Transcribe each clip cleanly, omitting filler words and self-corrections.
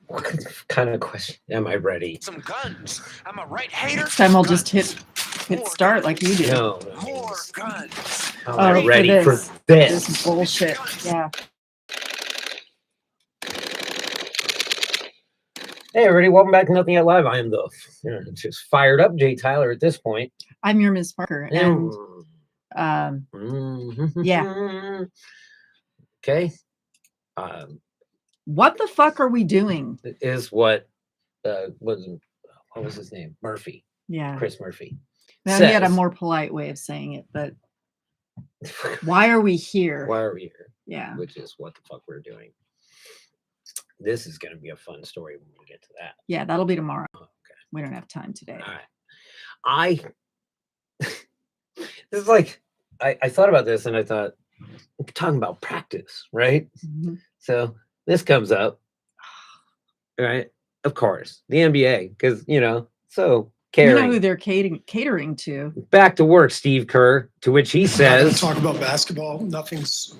What kind of question? Am I ready? Some guns. I'm a right hater. Next time I'll just hit start like you do. No. More guns. Am I ready for this this? bullshit. Yeah. Hey, everybody, welcome back to Nothing Yet Live. I am the just fired up Jay Tyler at this point. I'm your Ms. Parker. And yeah. Okay. What the fuck are we doing? Is what was his name? Murphy. Yeah. Chris Murphy. Now he had a more polite way of saying it, but why are we here? Why are we here? Yeah. Which is what the fuck we're doing. This is going to be a fun story when we get to that. Yeah, that'll be tomorrow. Oh, okay. We don't have time today. All right. This is like, I thought about this and I thought, we're talking about practice, right? Mm-hmm. So this comes up, right? Of course, the NBA, because, so caring. You know who they're catering to. Back to work, Steve Kerr, to which he says. Talk about basketball. Nothing's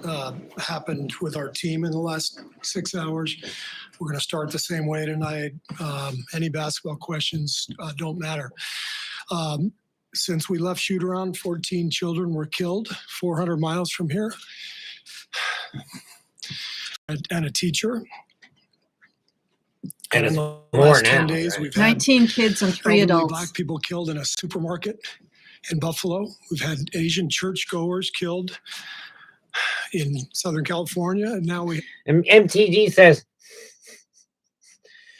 happened with our team in the last 6 hours. We're going to start the same way tonight. Any basketball questions don't matter. Since we left shoot around, 14 children were killed 400 miles from here. And a teacher. And in the last 10 days, we've had 19 kids and 3 adults. Black people killed in a supermarket in Buffalo. We've had Asian churchgoers killed in Southern California. And now MTG says,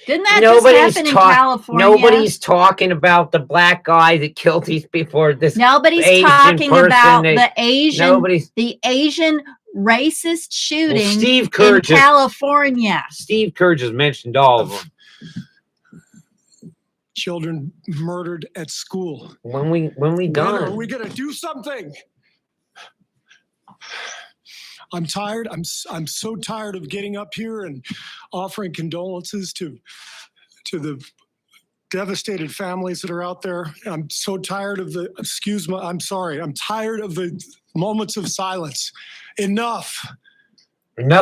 didn't that just happen in California? Nobody's talking about the black guy that killed these before. Nobody's talking about the Asian racist shooting in California. Steve Kerr just mentioned all of them. Children murdered at school. When we done? Are we gonna do something? I'm tired. I'm so tired of getting up here and offering condolences to the devastated families that are out there. I'm so tired of I'm sorry. I'm tired of the moments of silence. Enough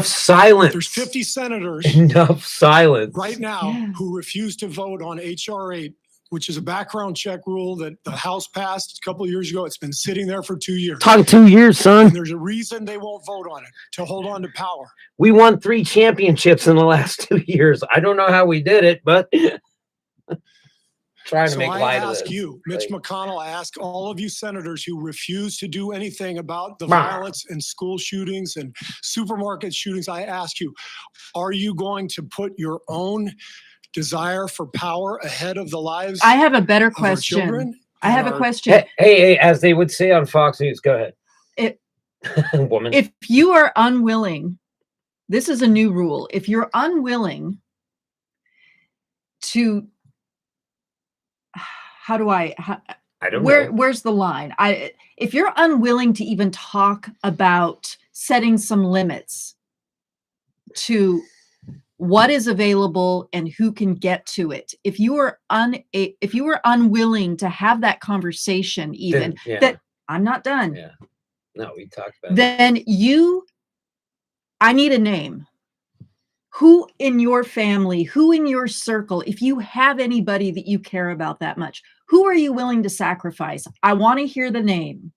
silence. There's 50 senators. Enough silence. Right now who refuse to vote on H.R. 8, which is a background check rule that the House passed a couple of years ago. It's been sitting there for 2 years. Talking 2 years, son. And there's a reason they won't vote on it, to hold on to power. We won 3 championships in the last 2 years. I don't know how we did it, but trying to make light of it. I ask you, Mitch McConnell, I ask all of you senators who refuse to do anything about the violence and school shootings and supermarket shootings, I ask you, are you going to put your own desire for power ahead of the lives? I have a better question. I have a question. Hey, as they would say on Fox News, go ahead. Woman. If you are unwilling, this is a new rule. If you're unwilling to, I don't know. Where's the line? If you're unwilling to even talk about setting some limits to what is available and who can get to it, if you are unwilling to have that conversation, even that I'm not done. Yeah. No, we talked about then I need a name. Who in your family, who in your circle, if you have anybody that you care about that much, who are you willing to sacrifice? I want to hear the name,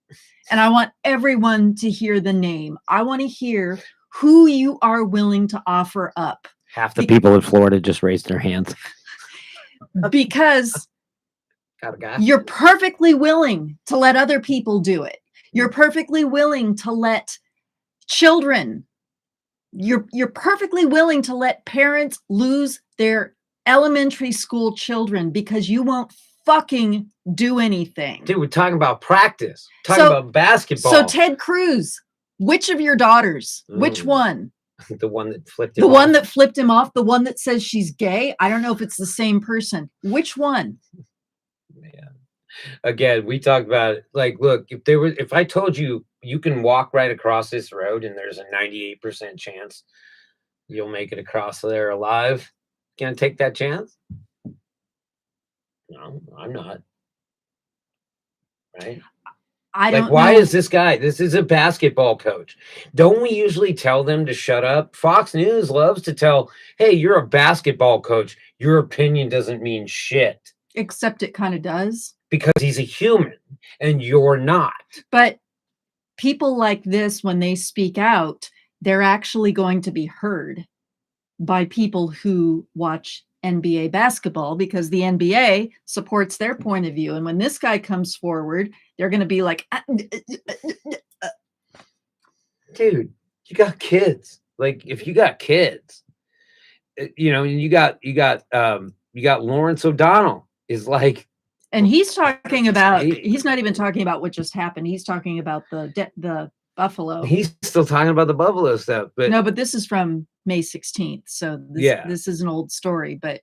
and I want everyone to hear the name. I want to hear who you are willing to offer up. Half the people in Florida just raised their hands. Because you're perfectly willing to let other people do it. You're perfectly willing to let children. You're perfectly willing to let parents lose their elementary school children because you won't fucking do anything. Dude, we're talking about practice. Talking about basketball. So Ted Cruz, which of your daughters? Which one? The one that flipped him off. The one that flipped him off? The one that says she's gay? I don't know if it's the same person. Which one? Man. Again, we talked about it. Like, look, if I told you you can walk right across this road and there's a 98% chance you'll make it across there alive, can't take that chance? No, I'm not. Right? I Like, don't why know. is this guy? This is a basketball coach. Don't we usually tell them to shut up? Fox News loves to tell, hey, you're a basketball coach. Your opinion doesn't mean shit Except it kind of does. because he's a human and you're not. But people like this, when they speak out, they're actually going to be heard by people who watch NBA basketball because the NBA supports their point of view. And when this guy comes forward, they're going to be like, Dude, you got kids. Like, if you got kids, you know, and you got Lawrence O'Donnell is like, and he's talking about, He- he's not even talking about what just happened. He's talking about the Buffalo. he's still talking about the Buffalo stuff, but No, but this is from May 16th. So Yeah. this is an old story, but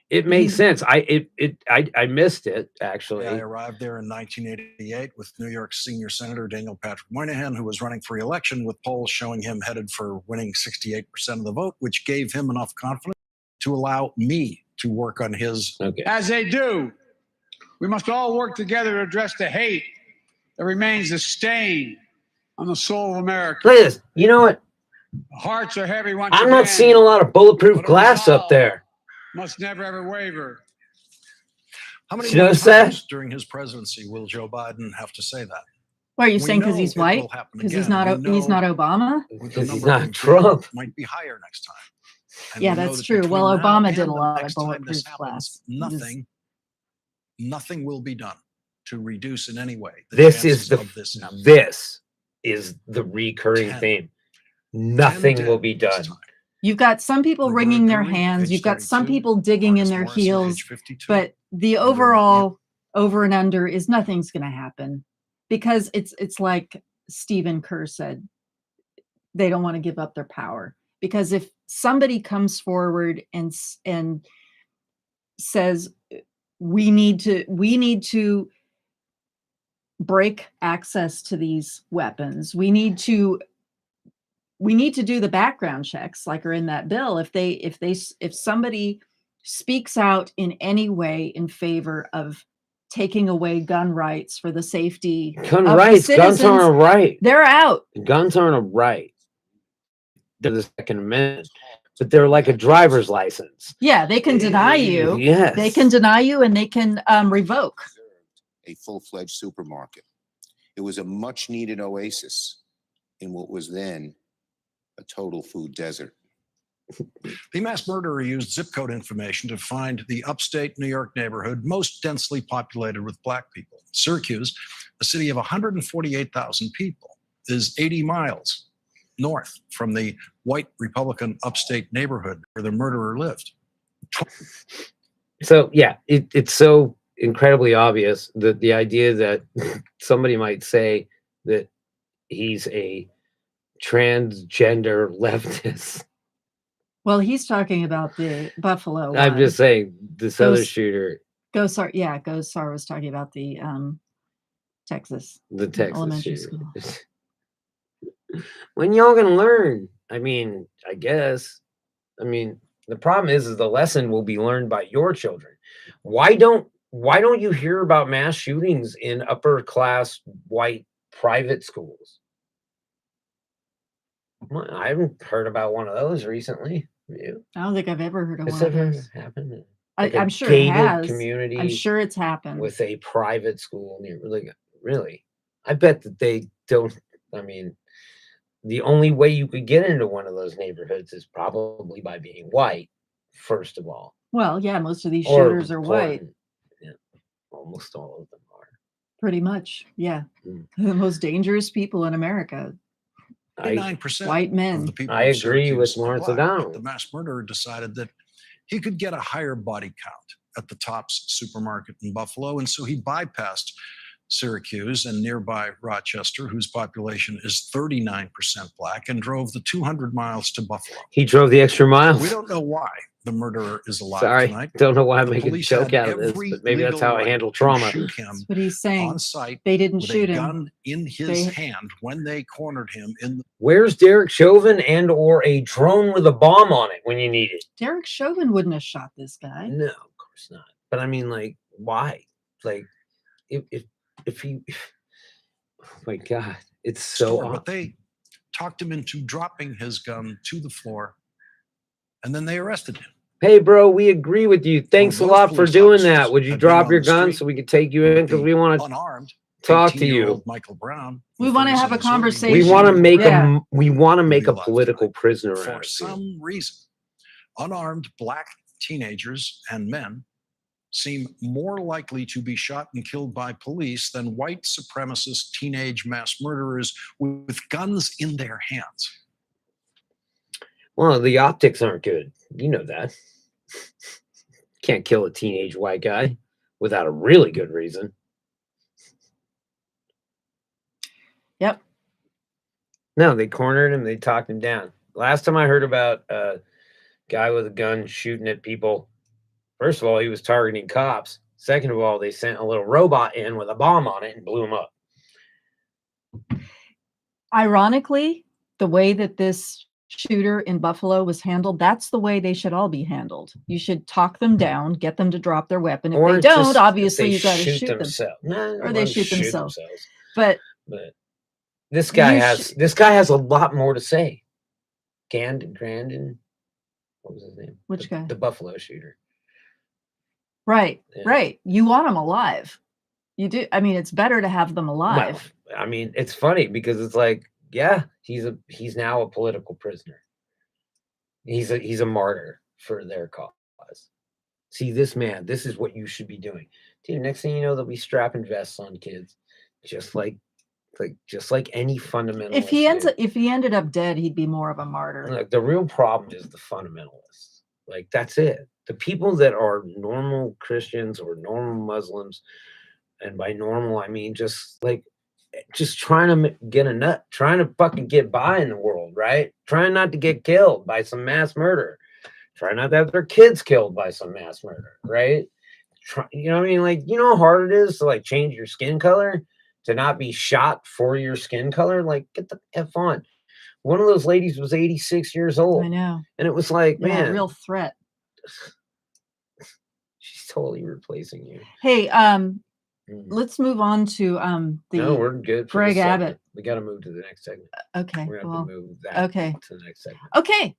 it makes sense. I missed it actually. I arrived there in 1988 with New York Senior Senator Daniel Patrick Moynihan, who was running for re-election, with polls showing him headed for winning 68% of the vote, which gave him enough confidence to allow me to work on his. Okay. As they do, we must all work together to address the hate that remains a stain on the soul of America. Look at this. You know what? Hearts are heavy once I'm again. not seeing a lot of bulletproof glass up there. Must never ever waver. How many You notice more that? times during his presidency will Joe Biden have to say that? what are you We saying? Because know he's it will white? happen Because he's again. not We he's not know Obama? the Because he's number of not in Trump. jail might be higher next time. And Yeah, we know that's that true. between Well, now Obama and did a the lot of next time this bulletproof happens, glass. nothing will be done to reduce in any way the This is chances the of this. this is the recurring 10. theme. 10 Nothing will dead be this done. time. You've got some people Roberta wringing their Dooley, hands. age You've got some 32, people digging in Marcus their Morrison, heels. age 52. But the Under- overall over and under is nothing's going to happen because it's like Stephen Kerr said, they don't want to give up their power. Because if somebody comes forward and says we need to break access to these weapons, we need to do the background checks like are in that bill. If somebody speaks out in any way in favor of taking away gun rights for the safety Gun of the rights. Guns aren't a citizens, right. they're out. Guns aren't a right. They're the Second Amendment, but they're like a driver's license. Yeah, they can deny you. Yes. They can deny you and they can revoke. A full-fledged supermarket. It was a much-needed oasis in what was then a total food desert. The mass murderer used zip code information to find the upstate New York neighborhood most densely populated with Black people. Syracuse, a city of 148,000 people, is 80 miles north from the white Republican upstate neighborhood where the murderer lived. So yeah, it's so incredibly obvious that the idea that somebody might say that he's a transgender leftist. Well, he's talking about the Buffalo. I'm just saying this other Those- shooter, Gosar. Yeah, Gosar was talking about the Texas. the Texas elementary shooter. school. When y'all gonna learn? I mean, I guess. I mean, the problem is the lesson will be learned by your children. Why don't you hear about mass shootings in upper class white private schools? Well, I haven't heard about one of those recently. You? I don't think I've ever heard of Has one of ever those. happened? Like a I'm sure it gated has. community I'm sure it's happened. with a private school near, really. I bet that they don't. I mean, the only way you could get into one of those neighborhoods is probably by being white, first of all. Well, yeah, most of these or shooters are white, important. Yeah, almost all of them are. pretty much. Yeah, Mm. the most dangerous people in America, 89% white of men. the people I of agree with Syracuse are Lawrence Black. O'Donnell. The mass murderer decided that he could get a higher body count at the Tops supermarket in Buffalo, and so he bypassed Syracuse and nearby Rochester, whose population is 39% Black, and drove the 200 miles to Buffalo. He drove the extra miles. We don't know why the murderer is alive Sorry, tonight. don't know why I'm The making a police joke had out of this, every but maybe that's legal how I right handle to trauma. shoot him That's what he's saying. on site They didn't with shoot a him. gun in his They- hand when they cornered him in the Where's Derek Chauvin and or a drone with a bomb on it when you need it? Derek Chauvin wouldn't have shot this guy. No, of course not. But I mean, like, why? Like, if he, Oh my God. It's so store, odd. but they talked him into dropping his gun to the floor, and then they arrested him. Hey, bro, we agree with you. Thanks a both lot for police doing officers that. Would you had been drop on your the gun street so we could take you in? Because we want to unarmed talk to 18-year-old you. Michael Brown. We in wanna have Ferguson, a Missouri, conversation. We want to make Yeah. a alive political tonight. prisoner out For of you. some reason, unarmed black teenagers and men seem more likely to be shot and killed by police than white supremacist teenage mass murderers with guns in their hands. Well, the optics aren't good. You know that. Can't kill a teenage white guy without a really good reason. Yep. No, they cornered him. They talked him down. Last time I heard about a guy with a gun shooting at people, first of all, he was targeting cops. Second of all, they sent a little robot in with a bomb on it and blew him up. Ironically, the way that this shooter in Buffalo was handled, that's the way they should all be handled. You should talk them down, get them to drop their weapon. If Or they don't, just if obviously they you got to shoot shoot them. themselves. Nah, Or let they them shoot themselves. themselves. But But this guy You has a lot more to say. Grandin, what was his name? Which guy? The Buffalo shooter. right, Yeah. right. You want them alive. You do. I mean, it's better to have them Well, alive. I mean, it's funny because it's like, yeah, he's now a political prisoner. He's a martyr for their cause. See, this man, this is what you should be doing. Dude, next thing you know, they'll be strapping vests on kids, just like any fundamentalist. If he did. if he ended up dead, he'd be more of a martyr. Look, the real problem is the fundamentalists. Like, that's it. The people that are normal Christians or normal Muslims, and by normal I mean just trying to get a nut, trying to fucking get by in the world, right? Trying not to get killed by some mass murder, trying not to have their kids killed by some mass murder, right? You know what I mean? Like, you know how hard it is to like change your skin color, to not be shot for your skin color? Like, get the F on. One of those ladies was 86 years old. I know. And it was like, Yeah, man, real threat. she's totally replacing you. Hey, Mm. let's move on to No, we're good. For Greg this segment. Abbott. We got to move to the next segment. Okay. We're gonna have Well, to move that okay. to the next segment. Okay.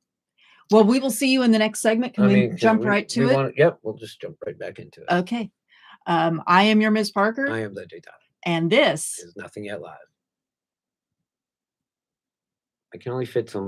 Well, we will see you in the next segment. Can we jump right to it? Yep, we'll just jump right back into it. Okay. I am your Ms. Parker, I am the data. and this Is nothing yet live. I can only fit so much.